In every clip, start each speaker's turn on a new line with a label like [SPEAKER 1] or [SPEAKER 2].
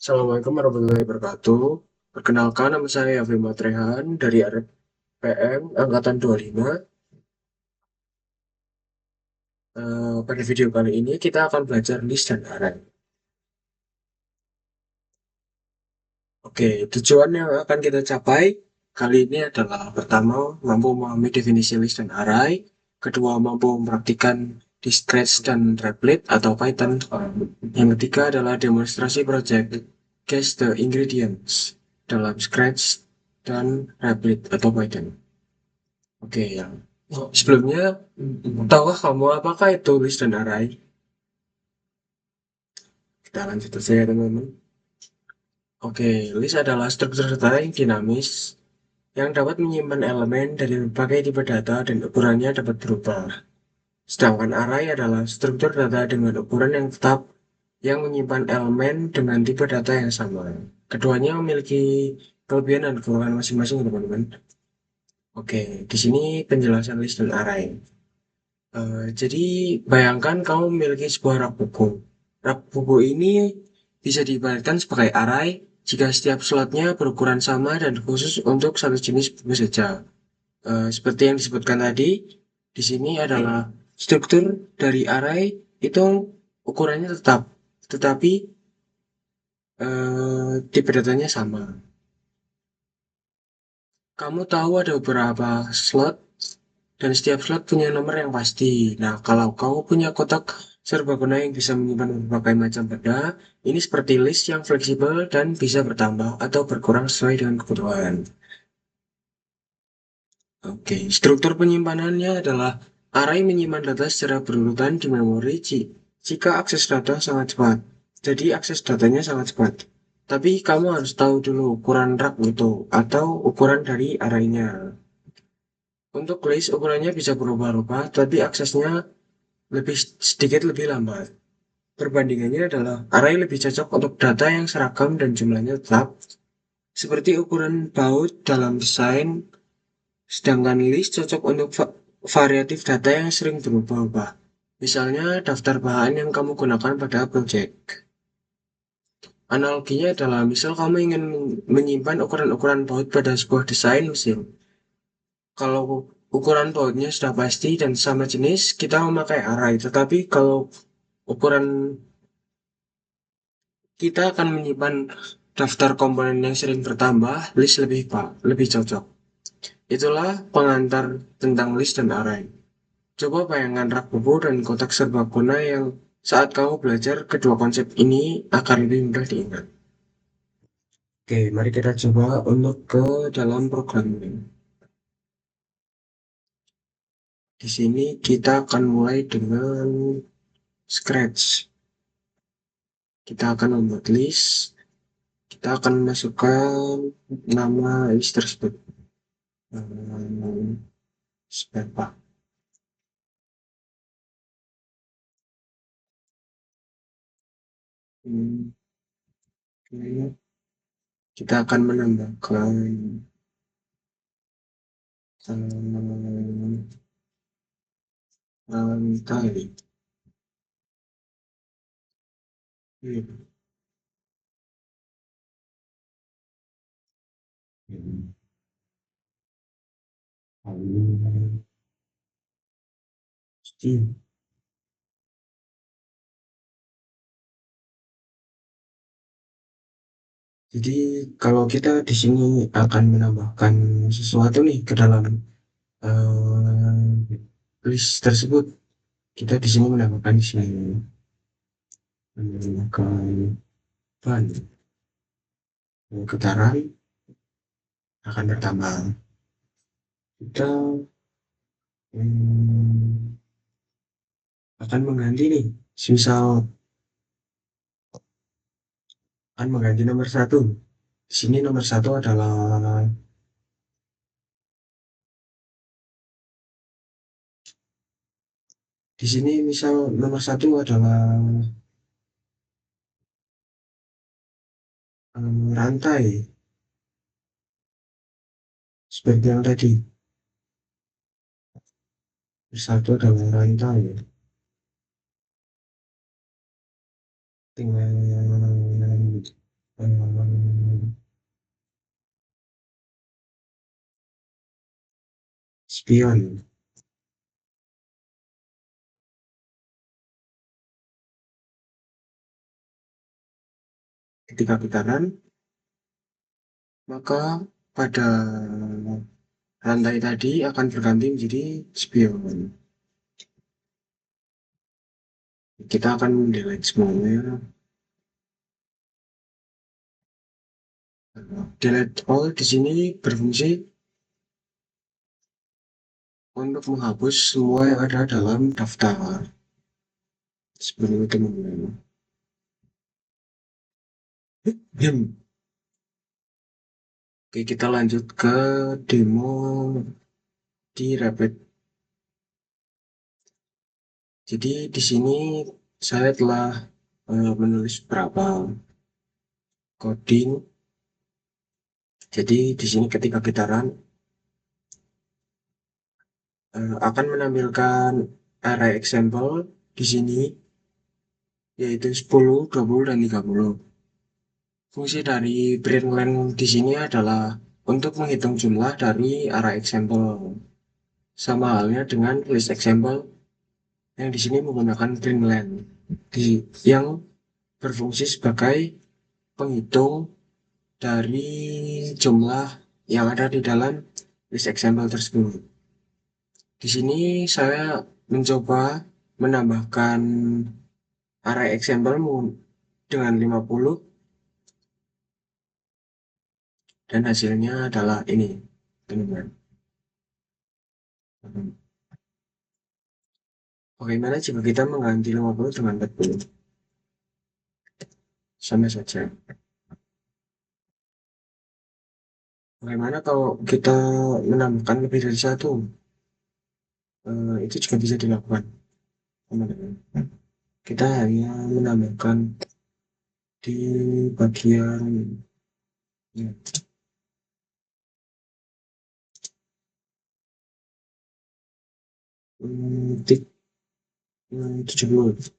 [SPEAKER 1] Assalamualaikum warahmatullahi wabarakatuh. Perkenalkan, nama saya Afri Matrehan dari RPM Angkatan 25. Pada video kali ini kita akan belajar list dan array. Oke, tujuan yang akan kita capai kali ini adalah pertama, mampu memahami definisi list dan array. Kedua, mampu mempraktikkan di Scratch dan Replit atau Python. Yang ketiga adalah demonstrasi project Guess the Ingredients dalam Scratch dan Replit atau Python. Oke, ya. Sebelumnya, tahukah kamu apakah itu list dan array? Kita lanjut saja ya, teman-teman. Oke, list adalah struktur data yang dinamis yang dapat menyimpan elemen dari berbagai tipe data dan ukurannya dapat berubah. Sedangkan array adalah struktur data dengan ukuran yang tetap yang menyimpan elemen dengan tipe data yang sama. Keduanya memiliki kelebihan dan kekurangan masing-masing, teman-teman. Oke, di sini penjelasan list dan array. Jadi bayangkan kamu memiliki sebuah rak buku. Rak buku ini bisa diibaratkan sebagai array jika setiap slotnya berukuran sama dan khusus untuk satu jenis buku saja. Seperti yang disebutkan tadi, di sini adalah struktur dari array itu ukurannya tetap, tetapi tipe datanya sama. Kamu tahu ada beberapa slot dan setiap slot punya nomor yang pasti. Nah, kalau kamu punya kotak serbaguna yang bisa menyimpan berbagai macam benda, ini seperti list yang fleksibel dan bisa bertambah atau berkurang sesuai dengan kebutuhan. Oke, struktur penyimpanannya adalah array menyimpan data secara berurutan di memori jika akses data sangat cepat. Jadi akses datanya sangat cepat. Tapi kamu harus tahu dulu ukuran rak itu atau ukuran dari arraynya. Untuk list ukurannya bisa berubah-ubah, tapi aksesnya sedikit lebih lambat. Perbandingannya adalah array lebih cocok untuk data yang seragam dan jumlahnya tetap, seperti ukuran baut dalam desain, sedangkan list cocok untuk variatif data yang sering berubah-ubah. Misalnya daftar bahan yang kamu gunakan pada project. Analoginya adalah misal kamu ingin menyimpan ukuran-ukuran baut pada sebuah desain mesin. Kalau ukuran bautnya sudah pasti dan sama jenis, kita memakai array. Tetapi kalau ukuran kita akan menyimpan daftar komponen yang sering bertambah, list lebih cocok. Itulah pengantar tentang list dan array. Coba bayangkan rak buku dan kotak serbaguna yang saat kamu belajar kedua konsep ini akan lebih mudah diingat. Oke, mari kita coba untuk ke dalam program ini. Di sini kita akan mulai dengan Scratch. Kita akan membuat list. Kita akan masukkan nama list tersebut. Hmm, Sebentar. Hmm, oke. Kita akan menambahkan rantai. Hmm, Jadi kalau kita di sini akan menambahkan sesuatu nih ke dalam list tersebut, kita di sini menambahkan di sini menambahkan ban getaran akan bertambah. Kita hmm, akan mengganti nih, misal akan mengganti nomor satu. Di sini nomor satu adalah di sini misal nomor satu adalah rantai seperti yang tadi. Satu adalah rantai. Tinggal Eee, spion. Ketika kita run, maka pada rantai tadi akan berganti menjadi spion. Kita akan delete semuanya. Delete all di sini berfungsi untuk menghapus semua yang ada dalam daftar. Seperti itu teman-teman. Oke, kita lanjut ke demo di Rapid. Jadi di sini saya telah menulis beberapa coding. Jadi di sini ketika kita run akan menampilkan array example di sini yaitu 10, 20, dan 30. Fungsi dari println di sini adalah untuk menghitung jumlah dari array example. Sama halnya dengan list example yang di sini menggunakan println yang berfungsi sebagai penghitung dari jumlah yang ada di dalam list example tersebut. Di sini saya mencoba menambahkan array example dengan 50 dan hasilnya adalah ini, teman-teman. Bagaimana jika kita mengganti 50 dengan 40? Sama saja. Bagaimana kalau kita menambahkan lebih dari satu? Itu juga bisa dilakukan, teman-teman. Kita hanya menambahkan di bagian ya, tik 70.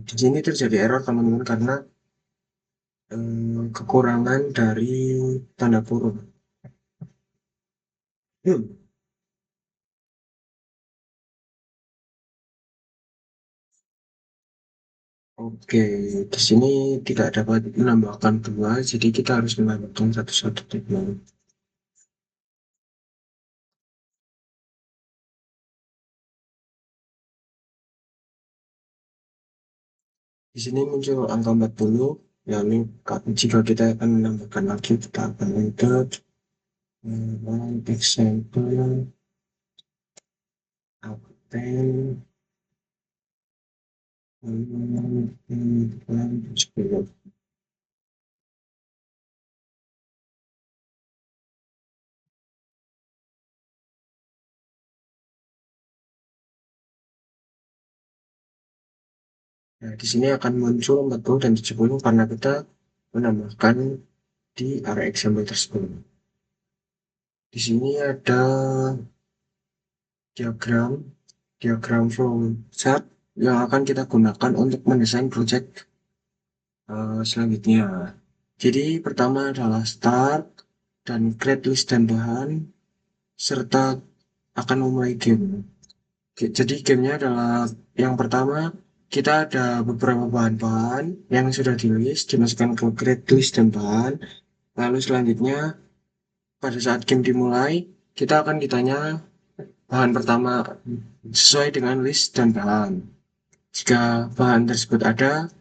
[SPEAKER 1] Di sini terjadi error teman-teman karena kekurangan dari tanda kurung. Oke, di sini tidak dapat menambahkan dua, jadi kita harus menambahkan satu-satu teman. Di sini muncul angka 40, lalu jika kita akan menambahkan lagi, kita akan enter example append Nah, di sini akan muncul 40 dan 70 karena kita menambahkan di area example tersebut. Di sini ada diagram flow chart yang akan kita gunakan untuk mendesain project selanjutnya. Jadi pertama adalah start dan create list dan bahan serta akan memulai game. Jadi gamenya adalah yang pertama kita ada beberapa bahan-bahan yang sudah di list dimasukkan ke create list dan bahan. Lalu selanjutnya pada saat game dimulai kita akan ditanya bahan pertama sesuai dengan list dan bahan. Jika bahan tersebut ada,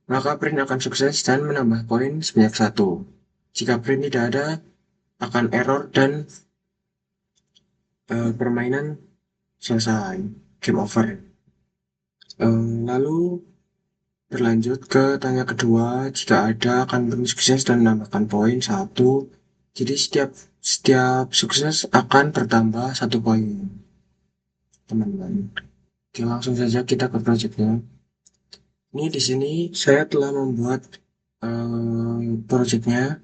[SPEAKER 1] maka print akan sukses dan menambah poin sebanyak 1. Jika print tidak ada, akan error dan permainan selesai, game over. Lalu berlanjut ke tanya kedua, jika ada akan print sukses dan menambahkan poin 1. Jadi setiap sukses akan bertambah 1 poin, teman-teman. Oke, langsung saja kita ke projectnya. Ini di sini saya telah membuat projectnya.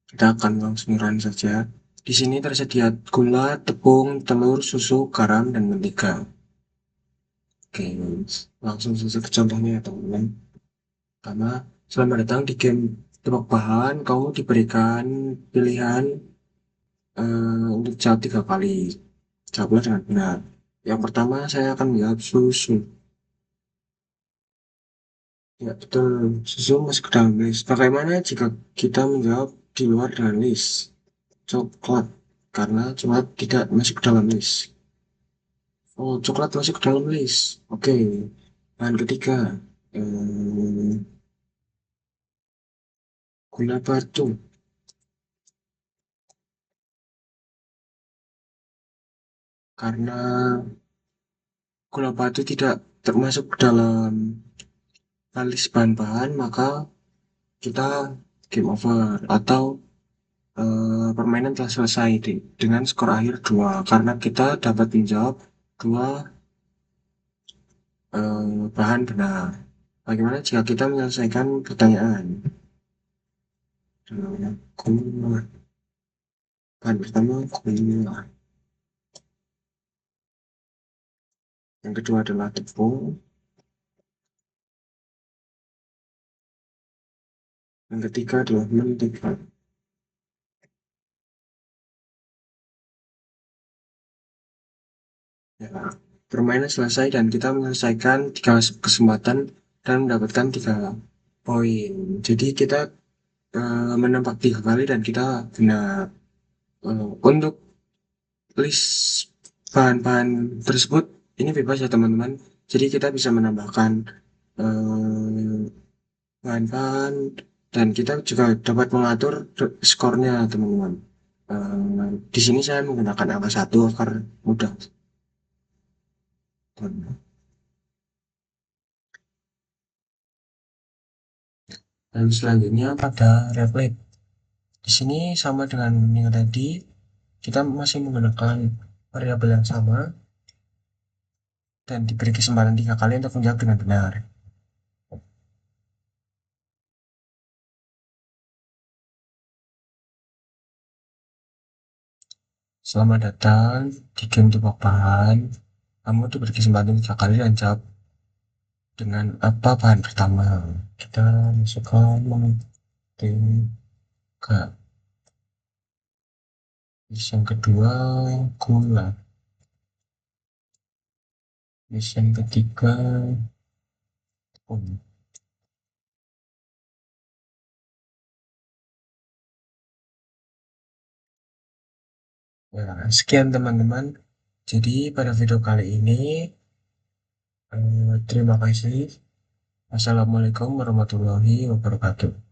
[SPEAKER 1] Kita akan langsung run saja. Di sini tersedia gula, tepung, telur, susu, garam, dan mentega. Oke, langsung saja ke contohnya ya teman-teman. Karena selamat datang di game tebak bahan, kamu diberikan pilihan untuk jawab 3 kali. Jawablah dengan benar. Yang pertama saya akan menjawab susu. Ya betul, susu masuk ke dalam list. Bagaimana jika kita menjawab di luar dengan list? Coklat, karena coklat tidak masuk ke dalam list. Oh, coklat masuk ke dalam list. Oke, bahan ketiga. Eh, Gula batu, karena gula batu tidak termasuk ke dalam list bahan-bahan, maka kita game over. Atau permainan telah selesai dengan skor akhir 2 karena kita dapat menjawab 2 bahan benar. Bagaimana jika kita menyelesaikan pertanyaan? Gula. Bahan pertama gula. Yang kedua adalah tepung. Yang ketiga adalah mentega. Ya, permainan selesai dan kita menyelesaikan 3 kesempatan dan mendapatkan 3 poin. Jadi kita menembak 3 kali dan kita benar. Untuk list bahan-bahan tersebut ini bebas ya teman-teman. Jadi kita bisa menambahkan eh, bahan-bahan dan kita juga dapat mengatur skornya teman-teman. Di sini saya menggunakan angka 1 agar mudah. Dan selanjutnya pada refleks. Di sini sama dengan yang tadi, kita masih menggunakan variabel yang sama dan diberi kesempatan 3 kali untuk menjawab dengan benar. Selamat datang di game tebak bahan. Kamu diberi kesempatan 3 kali dan jawab dengan apa bahan pertama. Kita masukkan mentega. List yang kedua gula. List yang ketiga tepung. Ya, sekian teman-teman. Jadi pada video kali ini terima kasih. Assalamualaikum warahmatullahi wabarakatuh.